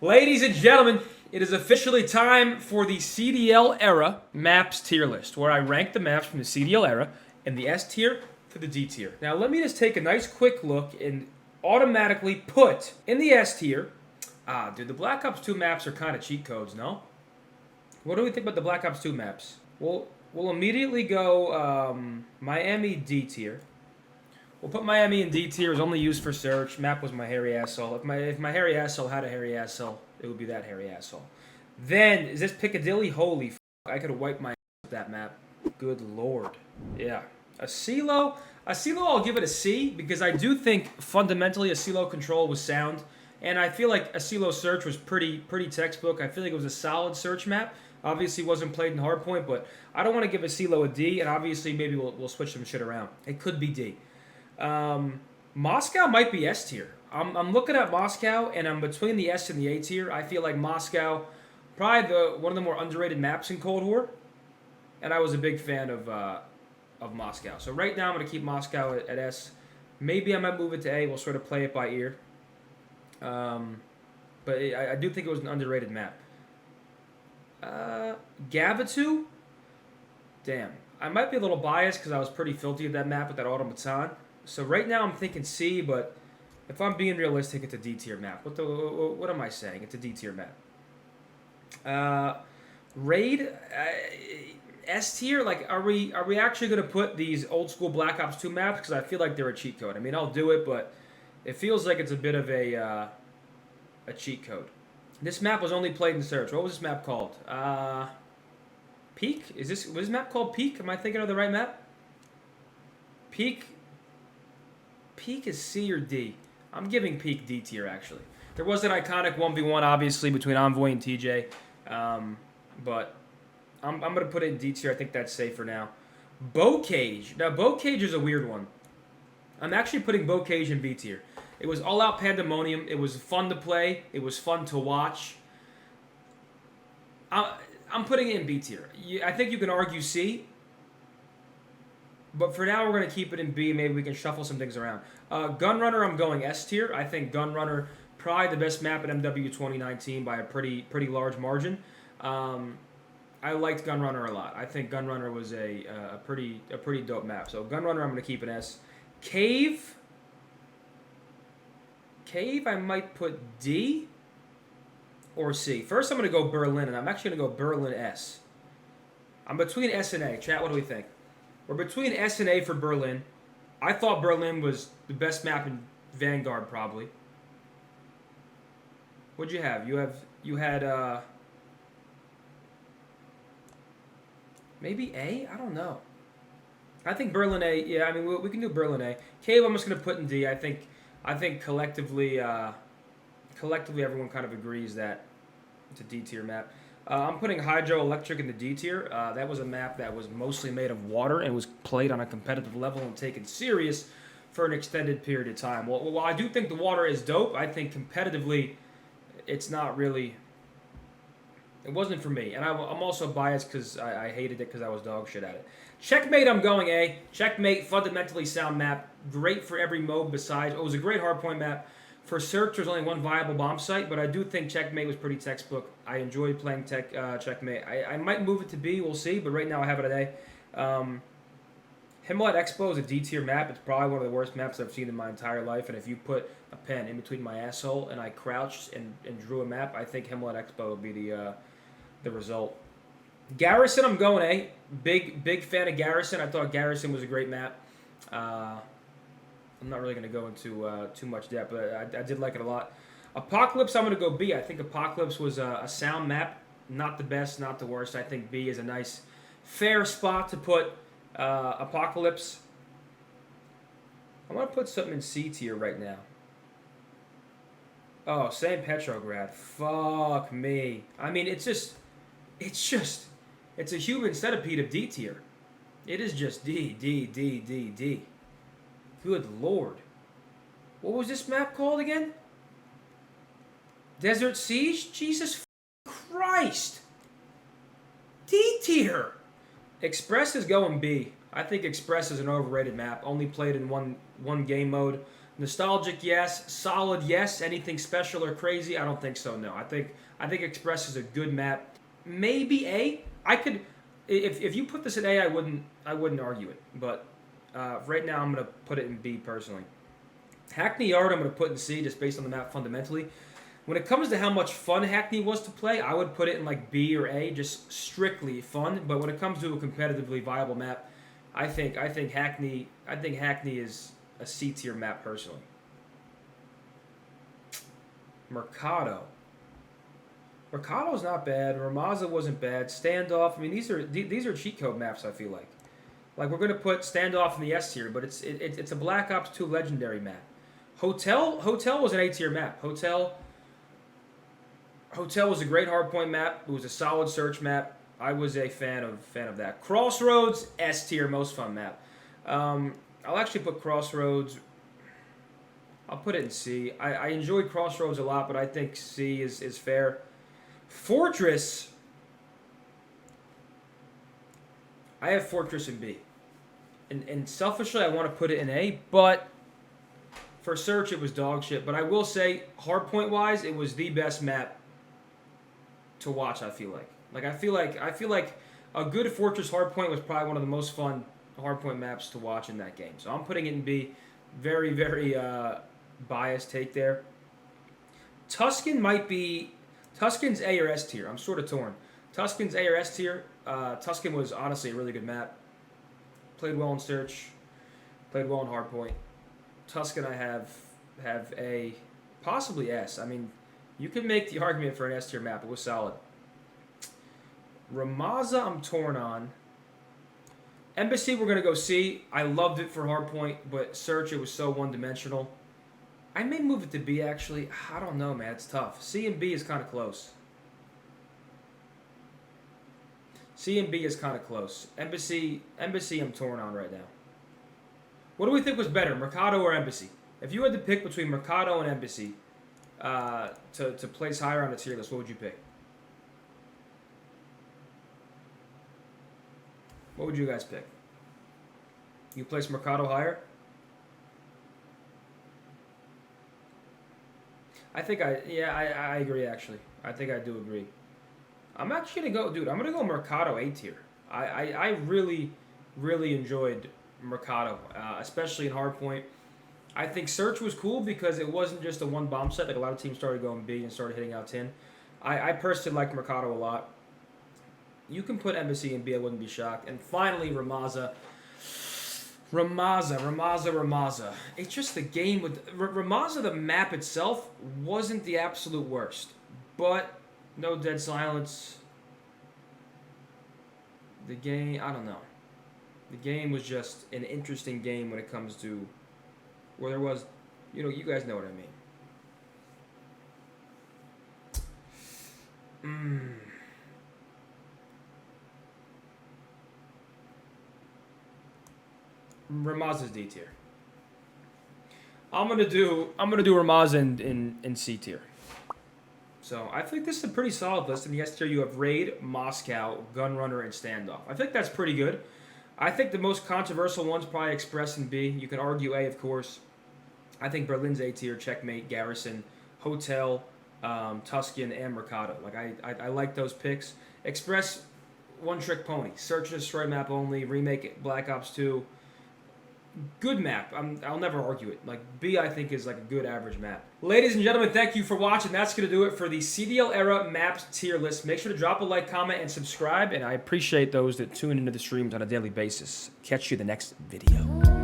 Ladies and gentlemen, it is officially time for the CDL Era Maps tier list, where I rank the maps from the CDL Era in the S tier to the D tier. Now, let me just take a nice quick look and automatically put in the S tier. Dude, the Black Ops 2 maps are kind of cheat codes, no? What do we think about the Black Ops 2 maps? We'll immediately go Miami D tier. We'll put Miami in D tier. It was only used for search. Map was my hairy asshole. If my hairy asshole had a hairy asshole, it would be that hairy asshole. Then, is this Piccadilly? Holy f***. I could have wiped my ass with that map. Good lord. Yeah. A CeeLo, I'll give it a C, because I do think fundamentally a CeeLo control was sound. And I feel like a CeeLo search was pretty textbook. I feel like it was a solid search map. Obviously wasn't played in hardpoint, but I don't want to give a CeeLo a D, and obviously maybe we'll switch some shit around. It could be D. Moscow might be S tier. I'm looking at Moscow, and I'm between the S and the A tier. I feel like Moscow, probably one of the more underrated maps in Cold War, and I was a big fan of Moscow. So right now I'm going to keep Moscow at S. Maybe I might move it to A. We'll sort of play it by ear. But I do think it was an underrated map. Gavatu? Damn. I might be a little biased because I was pretty filthy at that map with that automaton. So right now I'm thinking C, but if I'm being realistic, it's a D tier map. What am I saying? It's a D tier map. Raid, S tier. Like, are we actually gonna put these old school Black Ops 2 maps? Because I feel like they're a cheat code. I mean, I'll do it, but it feels like it's a bit of a cheat code. This map was only played in search. What was this map called? Peak? Was this map called Peak? Am I thinking of the right map? Peak is C or D. I'm giving Peak D tier, actually. There was an iconic 1v1, obviously, between Envoy and TJ. But I'm going to put it in D tier. I think that's safe for now. Bow Cage. Now, Bow Cage is a weird one. I'm actually putting Bow Cage in B tier. It was all-out pandemonium. It was fun to play. It was fun to watch. I'm putting it in B tier. I think you can argue C. But for now, we're going to keep it in B. Maybe we can shuffle some things around. Gunrunner, I'm going S tier. I think Gunrunner, probably the best map at MW 2019 by a pretty large margin. I liked Gunrunner a lot. I think Gunrunner was a pretty dope map. So Gunrunner, I'm going to keep an S. Cave, I might put D or C. First, I'm going to go Berlin, and I'm actually going to go Berlin S. I'm between S and A. Chat, what do we think? We're between S and A for Berlin. I thought Berlin was the best map in Vanguard, probably. What'd you have? You had maybe A? I don't know. I think Berlin A. Yeah, I mean we can do Berlin A. Cave, I'm just gonna put in D. I think collectively everyone kind of agrees that it's a D tier map. I'm putting Hydroelectric in the D tier. That was a map that was mostly made of water and was played on a competitive level and taken serious for an extended period of time. Well, while I do think the water is dope, I think competitively it's not really... It wasn't for me. And I'm also biased because I hated it because I was dog shit at it. Checkmate, I'm going A. Checkmate, fundamentally sound map. Great for every mode besides... It was a great hardpoint map. For search, there's only one viable bomb site, but I do think Checkmate was pretty textbook. I enjoyed playing Checkmate. I might move it to B, we'll see, but right now I have it at A. Himalaya Expo is a D tier map. It's probably one of the worst maps I've seen in my entire life, and if you put a pen in between my asshole and I crouched and drew a map, I think Himalaya Expo would be the result. Garrison, I'm going A. Big fan of Garrison. I thought Garrison was a great map. I'm not really going to go into too much depth, but I did like it a lot. Apocalypse, I'm going to go B. I think Apocalypse was a sound map. Not the best, not the worst. I think B is a nice, fair spot to put Apocalypse. I want to put something in C tier right now. Oh, same Petrograd. Fuck me. I mean, it's a human centipede of D tier. It is just D. Good lord. What was this map called again? Desert Siege? Jesus Christ. D tier. Express is going B. I think Express is an overrated map. Only played in one game mode. Nostalgic, yes. Solid, yes. Anything special or crazy? I don't think so. No, I think Express is a good map. Maybe A. I could, if you put this in A, I wouldn't argue it. But right now, I'm gonna put it in B personally. Hackney Yard, I'm gonna put in C just based on the map fundamentally. When it comes to how much fun Hackney was to play, I would put it in like B or A, just strictly fun. But when it comes to a competitively viable map, I think Hackney is a C tier map personally. Mercado's not bad. Ramaza wasn't bad. Standoff. I mean, these are cheat code maps. I feel like we're gonna put Standoff in the S tier, but it's a Black Ops 2 legendary map. Hotel was an A tier map. Hotel was a great hardpoint map. It was a solid search map. I was a fan of that. Crossroads, S tier, most fun map. I'll actually put Crossroads. I'll put it in C. I enjoyed Crossroads a lot, but I think C is fair. Fortress. I have Fortress in B. And selfishly, I want to put it in A, but for search, it was dog shit. But I will say, hardpoint-wise, it was the best map to watch, I feel like. I feel like a good Fortress hardpoint was probably one of the most fun hardpoint maps to watch in that game. So I'm putting it in B. Very, very biased take there. Tuscan's A or S tier. I'm sort of torn. Tuscan's A or S tier. Tuscan was honestly a really good map. Played well in search. Played well in hardpoint. Tuscan I have A, possibly S. I mean, you can make the argument for an S tier map. It was solid. Ramaza I'm torn on. Embassy we're going to go C. I loved it for hardpoint, but search it was so one-dimensional. I may move it to B actually. I don't know, man. It's tough. C and B is kind of close. C and B is kind of close. Embassy I'm torn on right now. What do we think was better, Mercado or Embassy? If you had to pick between Mercado and Embassy to place higher on the tier list, what would you pick? What would you guys pick? You place Mercado higher? I agree actually. I think I do agree. I'm actually gonna go, dude. I'm gonna go Mercado A tier. I really, really enjoyed Mercado, especially in hardpoint. I think search was cool because it wasn't just a one bomb set. Like a lot of teams started going B and started hitting out 10. I personally like Mercado a lot. You can put Embassy in B. I wouldn't be shocked. And finally, Ramaza. It's just the game with Ramaza. The map itself wasn't the absolute worst, but no dead silence. The game, I don't know. The game was just an interesting game when it comes to where there was, you guys know what I mean. Ramaza's D tier. I'm gonna do Ramaza in C tier. So I think this is a pretty solid list. In the S tier, you have Raid, Moscow, Gunrunner, and Standoff. I think that's pretty good. I think the most controversial one's probably Express and B. You can argue A, of course. I think Berlin's A tier, Checkmate, Garrison, Hotel, Tuscan, and Mercado. I like those picks. Express, one-trick pony. Search and destroy map only. Remake it, Black Ops 2. Good map. I'll never argue it. B, I think, is a good average map. Ladies and gentlemen, thank you for watching. That's going to do it for the CDL Era Maps tier list. Make sure to drop a like, comment, and subscribe. And I appreciate those that tune into the streams on a daily basis. Catch you in the next video.